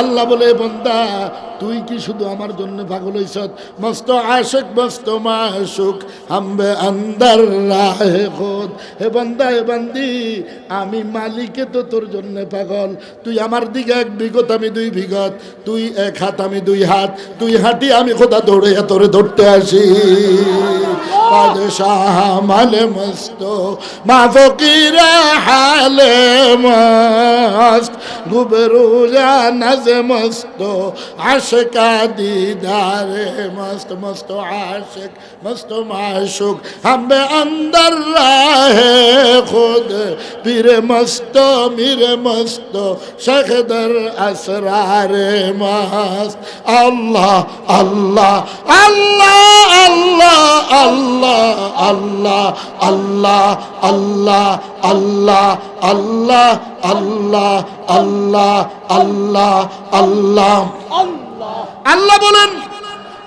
আল্লাহ বলে বান্দা তুই কি শুধু আমার জন্য পাগল হইছ? মস্ত আশিক মস্ত মাশুক হামবে আন্দার রাহে খুদ। হে বান্দা হে বান্দি, আমি মালিকে তো তোর জন্য পাগল। তুই আমার দিকে 1 বিঘত আমি 2 বিঘত, তুই 1 হাত আমি 2 হাত, তুই হাঁটি আমি খোদা দৌড়ে তোরে ধরতে আসি। বাদশাহ মালে মস্ত মা ফকিরা হালে মস্ত গুবরুজা নাজে মস্ত আশিকা দিদারে মস্ত মস্ত আশিক মস্ত মাশুক হামবে अंदर राहे खुद पीरे मस्त मीरे मस्त शेखदर असरारे मस्त अल्लाह अल्लाह अल्लाह अल्लाह अल्लाह अल्लाह अल्लाह अल्लाह अल्लाह अल्लाह अल्लाह अल्लाह अल्लाह अल्लाह बोलेन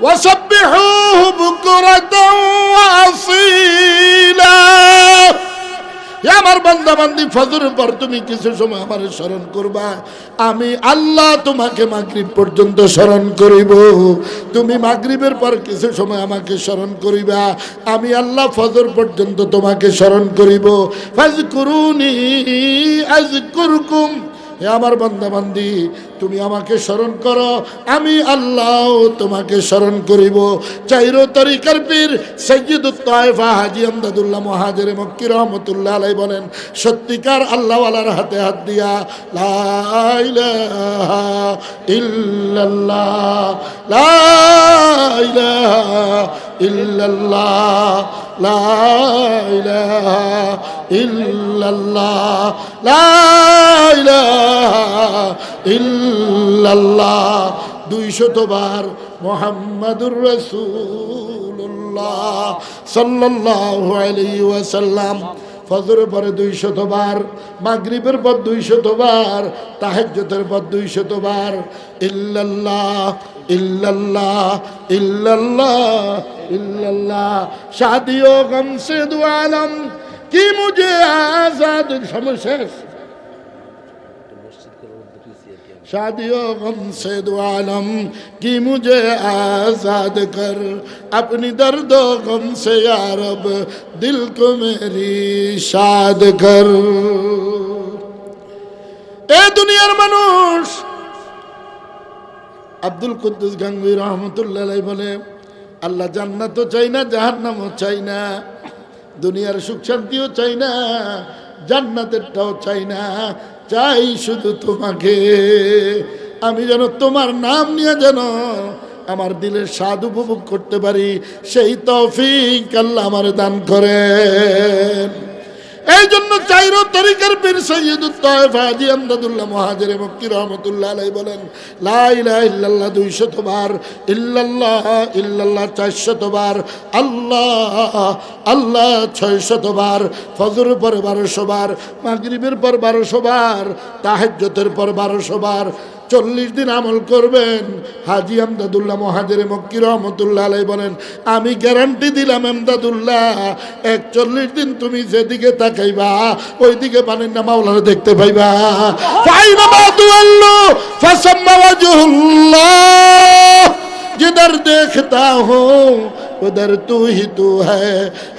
وسبحوه بكرة وأصيلا। আমার বান্দা বান্দি ফজরের পর তুমি কিছু সময় আমার স্মরণ করবা, আমি আল্লাহ তোমাকে মাগরিব পর্যন্ত স্মরণ করিব। তুমি মাগরিবের পর কিছু সময় আমাকে স্মরণ করিবা, আমি আল্লাহ ফজর পর্যন্ত তোমাকে স্মরণ করিব। ফাজকুরুনি আযকুরকুম। হে আমার বান্দা বান্দি, তুমি আমাকে স্মরণ করো, আমি আল্লাহ তোমাকে স্মরণ করিব। 4 তরিকার পীর সৈয়দুত তায়েফা হাজী আমদাদুল্লাহ মুহাজিরে মক্কি রহমাতুল্লাহ আলাইহি বলেন, সত্যিকার আল্লাহওয়ালার হাতে হাত দিয়া লা ইলাহা ইল্লাল্লাহ লা ইলাহা ইল্লাল্লাহ লা ইলাহা ইল্লাল্লাহ লা ইলাহা ইল্লাল্লাহ 200 বার মুহাম্মাদুর রাসূলুল্লাহ সাল্লাল্লাহু আলাইহি ওয়াসাল্লাম। ফজরের পরে 200 বার, মাগরিবের পর 200 বার, তাহাজ্জুদের পর 200 বার ইল্লাল্লাহ ইল্লাল্লাহ ইল্লাল্লাহ ইল্লাল্লাহ। শাদিও গম সে দু আলম কি মুঝে আজাদ সমশেষ शादियों गम से दो आलम की मुझे आज़ाद कर अपनी दर्दों गम से या रब दिल को मेरी शाद कर। ए दुनियार मानुष আব্দুল কুদ্দুস গাঙ্গুহি রহমতুল্লাহ আলাইহি বলে, আল্লাহ জান্নাতও চাই না জাহান্নামও চাই না, দুনিয়ার সুখ শান্তিও চাই না, জান্নাতেরটাও চাই না, চাই শুধু তোমাকে। আমি যেন তোমার নাম নিয়ে যেন আমার দিলের স্বাদ উপভোগ করতে পারি, সেই তৌফিক আল্লাহ আমার দান করেন। এই জন্য 4 তরিকার পীর সৈয়দুত তায়েফা হাজী আমদাদুল্লাহ মুহাজিরে মক্কি রহমাতুল্লাহ আলাইহি বলেন, লা ইলাহা ইল্লাল্লাহ 200 বার, ইল্লাল্লাহ ইল্লাল্লাহ 400 বার, আল্লাহ আল্লাহ 600 বার, ফজরের পর 1200 বার, মাগরিবের পর 1200 বার, তাহাজ্জুদের পর 1200 বার। 40 দিন আমল করবেন। হাজী আমদাদুল্লাহ মুহাজিরে মক্কি রহমাতুল্লাহ আলাইহি বলেন, আমি গ্যারান্টি দিলাম আমদাদুল্লাহ 41 দিন তুমি যেদিকে তাকাইবা ওইদিকে পানির না মাওলানা দেখতে পাইবা। ফাইনামা তুআল্লু ফাসাম্মা ওয়াজহুল্লাহ, जिधर देखता हूँ उधर तू ही तू है,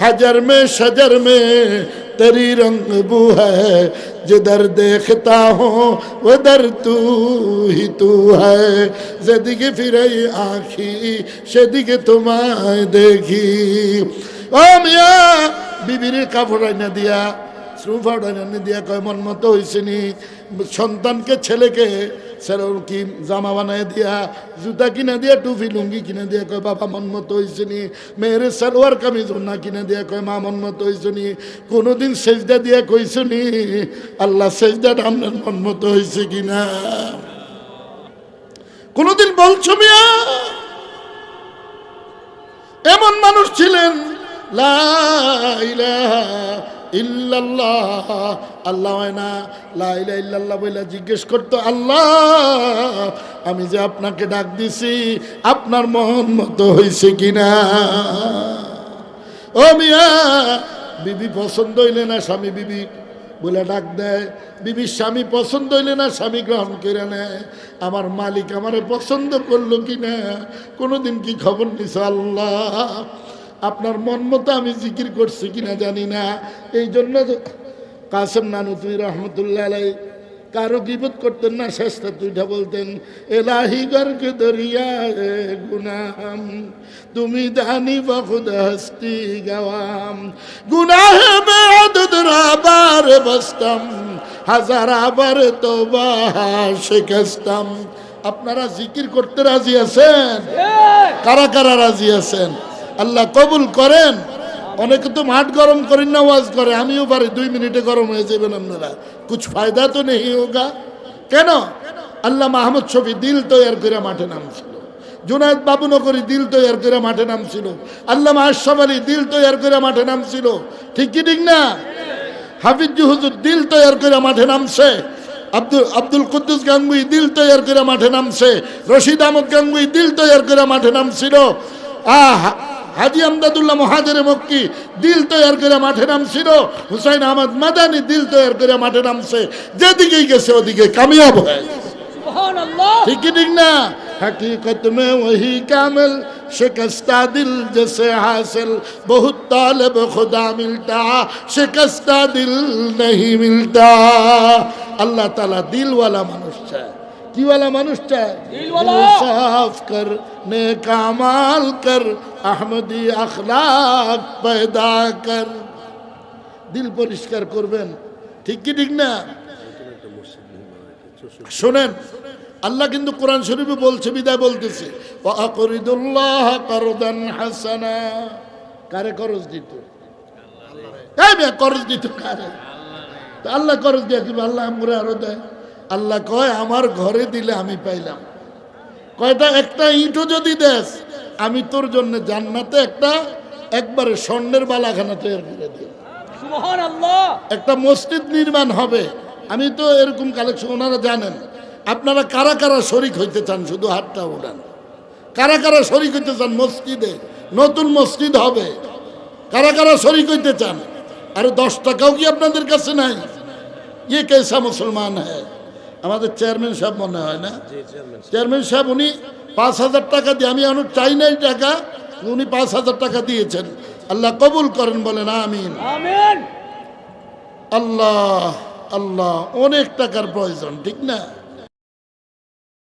हजर में शजर में तेरी रंग बू है, जिधर देखता हूँ उधर तू ही तू है, যেদিকে ফিরাই আঁখি সেদিকে তোমায় দেখি। ও মিয়া, বিবির কাপড় আইনা দিয়া শ্রুফা ডাইনা দিয়া কয় মন মতো হয়েছে নি, সন্তানকে ছেলেকে সেরকম কি জামা বানায় দিয়া, জুতা কিনে দিয়া, টুপি লুঙ্গি কিনে দিয়া কয় বাবা মন মতো হয়েছে নি, মেয়ের সালোয়ার কামিজ না কিনে দিয়া কয় মা মন মতো হয়েছে নি। কোনোদিন সেজদা দিয়া কইছো নি আল্লাহ সেজদাটা আপনার মন মতো হয়েছে কিনা? কোনোদিন বলছো মিয়া? এমন মানুষ ছিলেন লা ইলাহা ইল্লাল্লাহ, আল্লাহ হয় না, লা ইলাহা ইল্লাল্লাহ বলে জিজ্ঞেস করতো, আল্লাহ আমি যে আপনাকে ডাক দিছি আপনার মন মতো হয়েছে কিনা? ও মিয়া, বিবি পছন্দ হইলে না স্বামী বিবি বলে ডাক দেয়, বিবির স্বামী পছন্দ হইলে না স্বামী গ্রহণ করে নেয়, আমার মালিক আমারে পছন্দ করলো কি না কোনোদিন কি খবর নিছে আল্লাহ? আপনার মন মতো আমি জিকির করছি কিনা জানি না। এই জন্য কাসেম নানুতুই রহমতুল্লাহ আলাই কারো গীবত করতেন না, শেষটা দুইটা বলতেন, এলাহি গর্গ দরিয়া গুনাম তুমি জানি বখুদ হস্তি গওয়াম গুনাহে বেআদদ রাবার বস্তম হাজার আবার তওবা শিকস্তম। আপনারা জিকির করতে রাজি আছেন? কারা কারা রাজি আছেন? আল্লাহ কবুল করেন। অনেকে তো মাঠ গরম করেন না, ওয়াজ করে, আমিও পারি 2 মিনিটে গরম হয়ে যাবেন আপনারা, কুছ ফায়দা তো নেই হোগা। কেন? আল্লাহ মাহমুদ শফি দিল তৈয়ার করে মাঠে নামছিল, জুনায়েদ বাবুনগরী দিল তৈয়ার করে মাঠে নামছিল, আল্লামা আশরাফ আলী দিল তৈয়ার করে মাঠে নামছিল, ঠিক কি ঠিক না? হাফিজ হুজুর দিল তৈয়ার করে মাঠে নামছে, আব্দুল কুদ্দুস গাঙ্গুই দিল তৈয়ার করে মাঠে নামছে, রশিদ আহমদ গাঙ্গুই দিল তৈয়ার করে মাঠে নামছিল, হাজি আমদাদুল্লাহ মুহাজিরে মক্কি দিল তৈয়ার করে মাঠে নামছিল, হুসাইন আহমদ মাদানি দিল তৈয়ার করে মাঠে নামছে, যেদিকেই গেছে ওদিকে কামিয়াব হয়। সুবহানাল্লাহ, ঠিক কি ঠিক না? हकीकत में वही कामिल शिकस्ता दिल जैसे हासिल बहुत तालब खुदा मिलता शिकस्ता दिल नहीं मिलता। अल्लाह ताला दिल वाला মানুষ চায়। কি वाला মানুষ চায়? দিল वाला। साफ कर नेक अमाल कर अहमदी अखलाक पैदा कर। দিল পরিষ্কার করবেন, ঠিক কি ঠিক না? শুনেন, আল্লাহ কিন্তু কোরআন শরীফে বলছে, বিদায় বলতেছে, ওয়া আকরিদুল্লাহ কারদান হাসানা। কারে করজ দিত? এই বে করজ দিত কারে? তো আল্লাহ করজ দিয়া কি আল্লাহ আমরে আরো দেয়? আল্লাহ কয় আমার ঘরে দিলে আমি পাইলাম। কয়টা? একটা ইটও যদি দেস আমি তোর জন্য জান্নাতে একবারে স্বর্ণের বালাখানা তৈরি করে দিই। সুবহানাল্লাহ। একটা মসজিদ নির্মাণ হবে, আমি তো এরকম কালেকশন, ওনারা জানেন। আপনারা কারা কারা শরিক হইতে চান? শুধু হাতটা উঠান। কারা কারা শরিক হইতে চান? মসজিদে নতুন মসজিদ হবে, কারা কারা শরিক হইতে চান? আরে 10 টাকাও কি আপনাদের কাছে নাই? ইয়ে কেসা মুসলমান হ্যাঁ? আমাদের চেয়ারম্যান সাহেব মনে হয় না, চেয়ারম্যান সাহেব, উনি 5,000 টাকা দিয়ে, আমি এখন চাই নাই টাকা, উনি 5,000 টাকা দিয়েছেন। আল্লাহ কবুল করেন, বলেন আমিন। আমিন। আল্লাহ আল্লাহ, অনেক টাকার প্রয়োজন, ঠিক না?